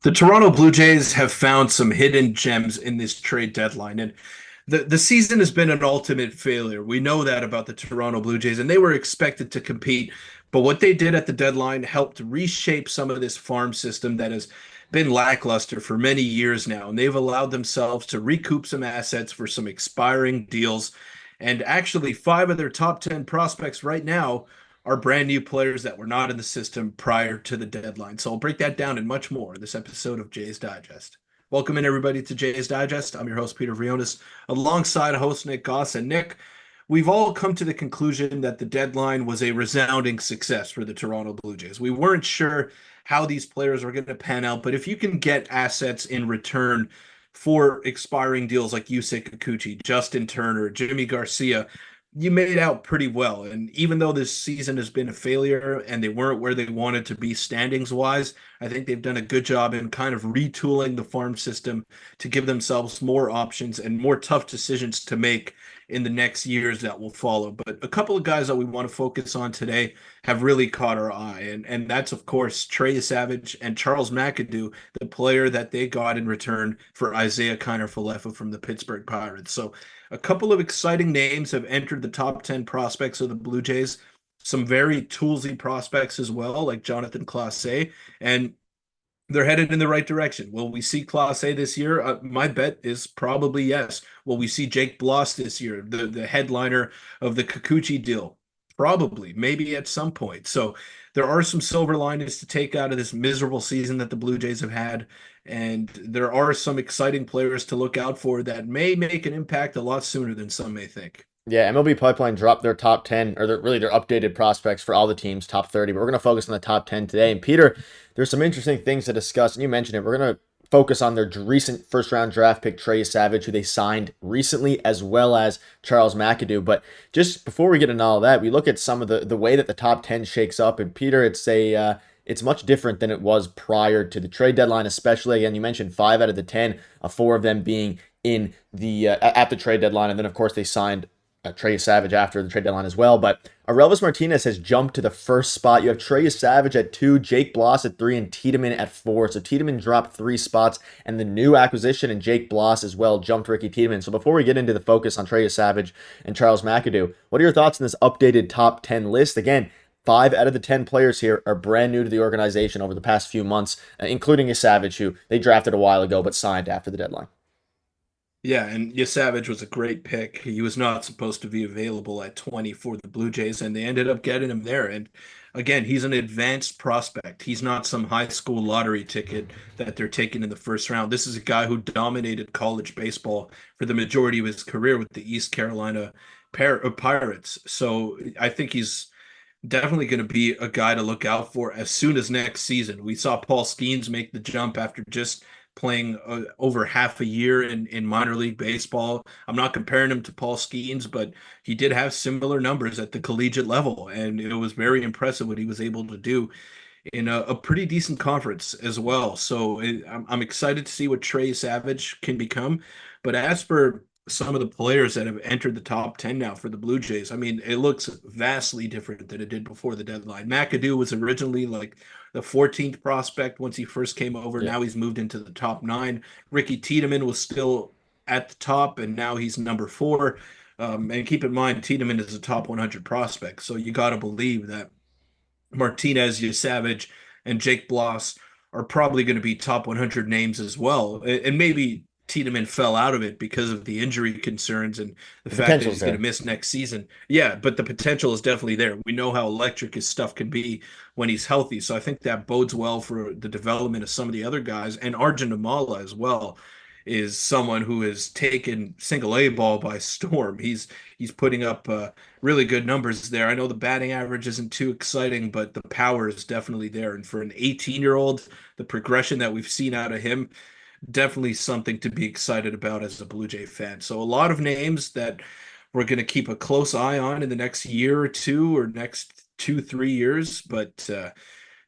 The Toronto Blue Jays have found some hidden gems in this trade deadline, and the season has been an ultimate failure. We know that about the Toronto Blue Jays, and they were expected to compete. But what they did at the deadline helped reshape some of this farm system that has been lackluster for many years now. And they've allowed themselves to recoup some assets for some expiring deals. And actually, five of their top 10 prospects right now are brand new players that were not in the system prior to the deadline. So I'll break that down and much more in this episode of Jays Digest. Welcome in everybody to Jays Digest. I'm your host Peter Vryonis, alongside host Nick Gosse. And Nick, we've all come to the conclusion that the deadline was a resounding success for the Toronto Blue Jays. We weren't sure how these players were going to pan out, but if you can get assets in return for expiring deals like Yusei Kikuchi, Justin Turner, Jimmy Garcia, you made out pretty well. And even though this season has been a failure and they weren't where they wanted to be standings wise, I think they've done a good job in kind of retooling the farm system to give themselves more options and more tough decisions to make in the next years that will follow. But a couple of guys that we want to focus on today have really caught our eye. And that's, of course, Trey Savage and Charles McAdoo, the player that they got in return for Isaiah Kiner-Falefa from the Pittsburgh Pirates. So a couple of exciting names have entered the top 10 prospects of the Blue Jays. Some very toolsy prospects as well, like Jonathan Clase, and they're headed in the right direction. Will we see Clase this year? My bet is probably yes. Will we see Jake Bloss this year, the headliner of the Kikuchi deal? Probably, maybe at some point. So there are some silver linings to take out of this miserable season that the Blue Jays have had. And there are some exciting players to look out for that may make an impact a lot sooner than some may think. Yeah, MLB Pipeline dropped their top 10, or their updated prospects for all the teams, top 30, but we're going to focus on the top 10 today. And Peter, there's some interesting things to discuss, and you mentioned it. We're going to focus on their recent first round draft pick, Trey Savage, who they signed recently, as well as Charles McAdoo. But just before we get into all that, we look at some of the way that the top 10 shakes up. And Peter, it's much different than it was prior to the trade deadline, especially. Again, you mentioned 5 out of the 10, four of them being in the at the trade deadline, and then of course they signed Trey Savage after the trade deadline as well. But Aurelvis Martinez has jumped to the first spot. You have Trey Savage at 2, Jake Bloss at 3, and Tiedemann at 4. So Tiedemann dropped 3 spots, and the new acquisition and Jake Bloss as well jumped Ricky Tiedemann. So before we get into the focus on Trey Savage and Charles McAdoo, what are your thoughts on this updated top 10 list? Again, 5 out of the 10 players here are brand new to the organization over the past few months, including a Savage, who they drafted a while ago but signed after the deadline. Yeah, and Savage was a great pick. He was not supposed to be available at 20 for the Blue Jays, and they ended up getting him there. And again, he's an advanced prospect. He's not some high school lottery ticket that they're taking in the first round. This is a guy who dominated college baseball for the majority of his career with the East Carolina Pirates. So I think he's definitely going to be a guy to look out for as soon as next season. We saw Paul Skeens make the jump after just playing over half a year in minor league baseball. I'm not comparing him to Paul Skeens, but he did have similar numbers at the collegiate level, and it was very impressive what he was able to do in a pretty decent conference as well. So I'm excited to see what Trey Savage can become. But as for some of the players that have entered the top 10 now for the Blue Jays, I mean, it looks vastly different than it did before the deadline. McAdoo was originally like the 14th prospect once he first came over. Yeah. Now he's moved into the top 9. Ricky Tiedemann was still at the top, and now he's number 4. And keep in mind, Tiedemann is a top 100 prospect. So you got to believe that Martinez, Savage, and Jake Bloss are probably going to be top 100 names as well. And maybe Tiedemann fell out of it because of the injury concerns and the The fact that potential's he's going there. to miss next season. Yeah, but the potential is definitely there. We know how electric his stuff can be when he's healthy. So I think that bodes well for the development of some of the other guys. And Arjun Amala as well is someone who has taken single A ball by storm. He's putting up really good numbers there. I know the batting average isn't too exciting, but the power is definitely there. And for an 18-year-old, the progression that we've seen out of him, definitely something to be excited about as a Blue Jay fan. So a lot of names that we're going to keep a close eye on in the next year or two or next 2, 3 years, but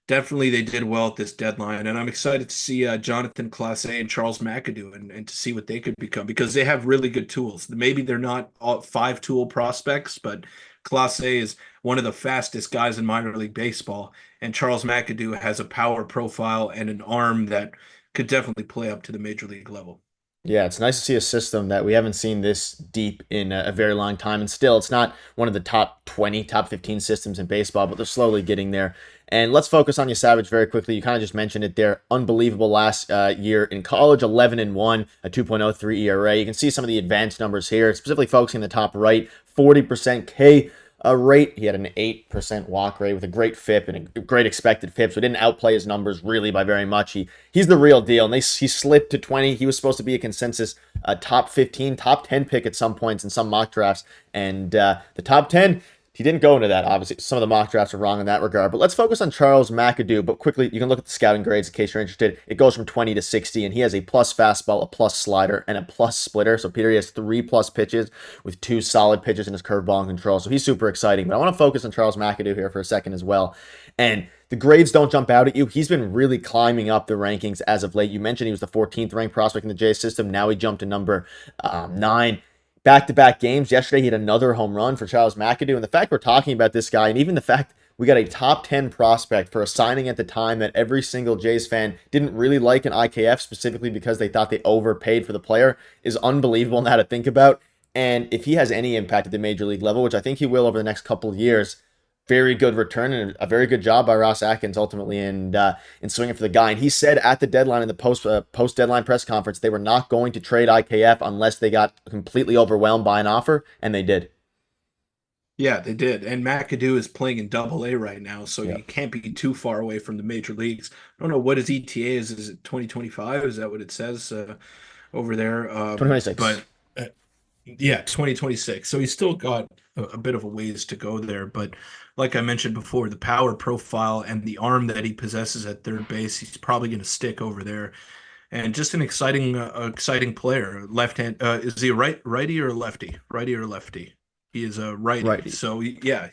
definitely they did well at this deadline. And I'm excited to see Jonathan Clase and Charles McAdoo and to see what they could become because they have really good tools. Maybe they're not all 5 tool prospects, but Clase is one of the fastest guys in minor league baseball. And Charles McAdoo has a power profile and an arm that could definitely play up to the major league level. Yeah, it's nice to see a system that we haven't seen this deep in a very long time. And still, it's not one of the top 20, top 15 systems in baseball, but they're slowly getting there. And let's focus on you, Savage, very quickly. You kind of just mentioned it there. Unbelievable last year in college, 11-1, a 2.03 ERA. You can see some of the advanced numbers here, specifically focusing on the top right, 40% K rate. He had an 8% walk rate with a great FIP and a great expected FIP. So he didn't outplay his numbers really by very much. He's the real deal. And he slipped to 20. He was supposed to be a consensus top 15, top 10 pick at some points in some mock drafts. And the top 10, he didn't go into that, obviously. Some of the mock drafts are wrong in that regard. But let's focus on Charles McAdoo. But quickly, you can look at the scouting grades in case you're interested. It goes from 20 to 60, and he has a plus fastball, a plus slider, and a plus splitter. So Peter, he has 3+ pitches with 2 solid pitches in his curveball and control. So he's super exciting. But I want to focus on Charles McAdoo here for a second as well. And the grades don't jump out at you. He's been really climbing up the rankings as of late. You mentioned he was the 14th ranked prospect in the Jays system. Now he jumped to number 9. Back-to-back games. Yesterday, he had another home run for Charles McAdoo. And the fact we're talking about this guy, and even the fact we got a top 10 prospect for a signing at the time that every single Jays fan didn't really like in IKF, specifically because they thought they overpaid for the player, is unbelievable now to think about. And if he has any impact at the major league level, which I think he will over the next couple of years, very good return and a very good job by Ross Atkins ultimately in swinging for the guy. And he said at the deadline in the post deadline press conference they were not going to trade IKF unless they got completely overwhelmed by an offer, and they did. Yeah, they did. And McAdoo is playing in Double A right now, so Yeah, you can't be too far away from the major leagues. I don't know what his ETA is. Is it 2025? Is that what it says over there? 2026. But yeah, 2026. So he's still got a bit of a ways to go there. But like I mentioned before, the power profile and the arm that he possesses at third base, he's probably going to stick over there. And just an exciting player. Left hand, is he a righty or a lefty? Righty or lefty? He is a righty. Righty. So yeah,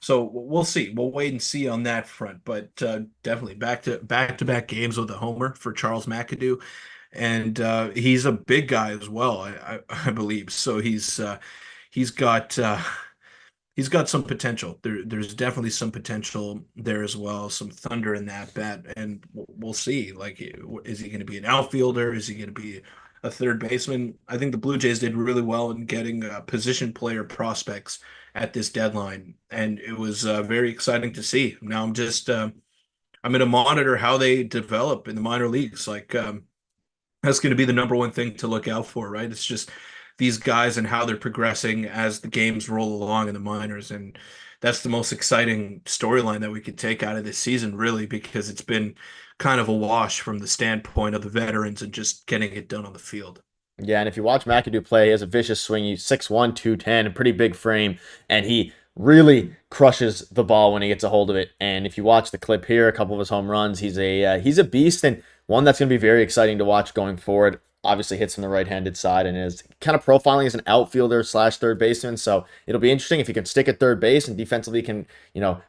so we'll see. We'll wait and see on that front. But definitely back to back games with a homer for Charles McAdoo, and he's a big guy as well. I believe so. He's got he's got some potential. There's definitely some potential there as well. Some thunder in that bat, and we'll see. Like, is he going to be an outfielder? Is he going to be a third baseman? I think the Blue Jays did really well in getting position player prospects at this deadline, and it was very exciting to see. Now I'm going to monitor how they develop in the minor leagues. Like, that's going to be the number one thing to look out for, right? It's just these guys and how they're progressing as the games roll along in the minors. And that's the most exciting storyline that we could take out of this season, really, because it's been kind of a wash from the standpoint of the veterans and just getting it done on the field. Yeah, and if you watch McAdoo play, he has a vicious swing. He's 6'1", 210, a pretty big frame, and he really crushes the ball when he gets a hold of it. And if you watch the clip here, a couple of his home runs, he's a beast and one that's going to be very exciting to watch going forward. Obviously hits from the right-handed side and is kind of profiling as an outfielder slash third baseman. So it'll be interesting if he can stick at third base and defensively can,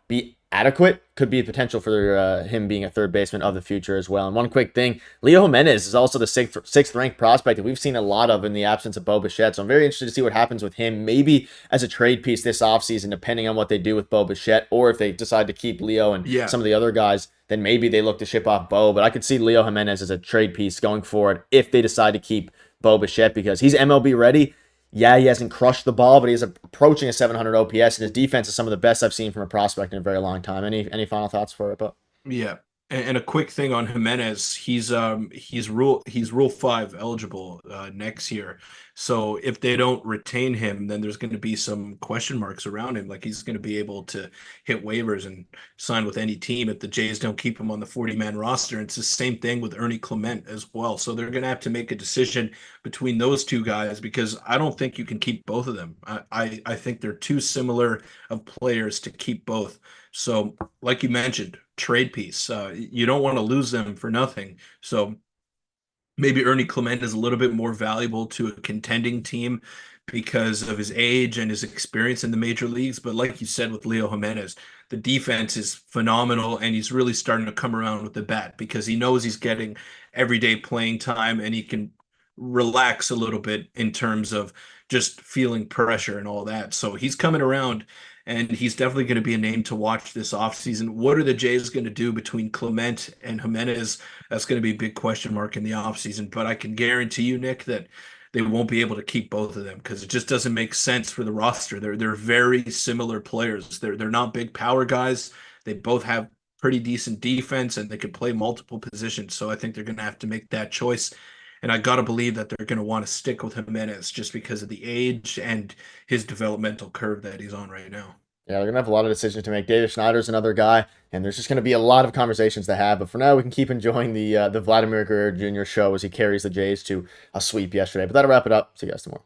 be adequate. Could be potential for him being a third baseman of the future as well. And one quick thing, Leo Jimenez is also the sixth ranked prospect that we've seen a lot of in the absence of Bo Bichette. So I'm very interested to see what happens with him, maybe as a trade piece this offseason, depending on what they do with Bo Bichette, or if they decide to keep Leo and Yeah. some of the other guys, then maybe they look to ship off Bo. But I could see Leo Jimenez as a trade piece going forward if they decide to keep Bo Bichette because he's MLB ready. Yeah, he hasn't crushed the ball, but he's approaching a 700 OPS, and his defense is some of the best I've seen from a prospect in a very long time. Any final thoughts for it, but Yeah. And a quick thing on Jimenez, he's Rule 5 eligible next year. So if they don't retain him, then there's going to be some question marks around him. Like, he's going to be able to hit waivers and sign with any team if the Jays don't keep him on the 40-man roster. And it's the same thing with Ernie Clement as well. So they're going to have to make a decision between those two guys because I don't think you can keep both of them. I think they're too similar of players to keep both. So, like you mentioned, trade piece. You don't want to lose them for nothing. So maybe Ernie Clement is a little bit more valuable to a contending team because of his age and his experience in the major leagues. But like you said with Leo Jimenez, the defense is phenomenal, and he's really starting to come around with the bat because he knows he's getting everyday playing time and he can relax a little bit in terms of just feeling pressure and all that. So he's coming around, and he's definitely going to be a name to watch this offseason. What are the Jays going to do between Clement and Jimenez? That's going to be a big question mark in the offseason. But I can guarantee you, Nick, that they won't be able to keep both of them because it just doesn't make sense for the roster. They're very similar players. They're not big power guys. They both have pretty decent defense and they can play multiple positions. So I think they're going to have to make that choice. And I got to believe that they're going to want to stick with Jimenez just because of the age and his developmental curve that he's on right now. Yeah, they're going to have a lot of decisions to make. David Schneider's another guy, and there's just going to be a lot of conversations to have. But for now, we can keep enjoying the Vladimir Guerrero Jr. show as he carries the Jays to a sweep yesterday. But that'll wrap it up. See you guys tomorrow.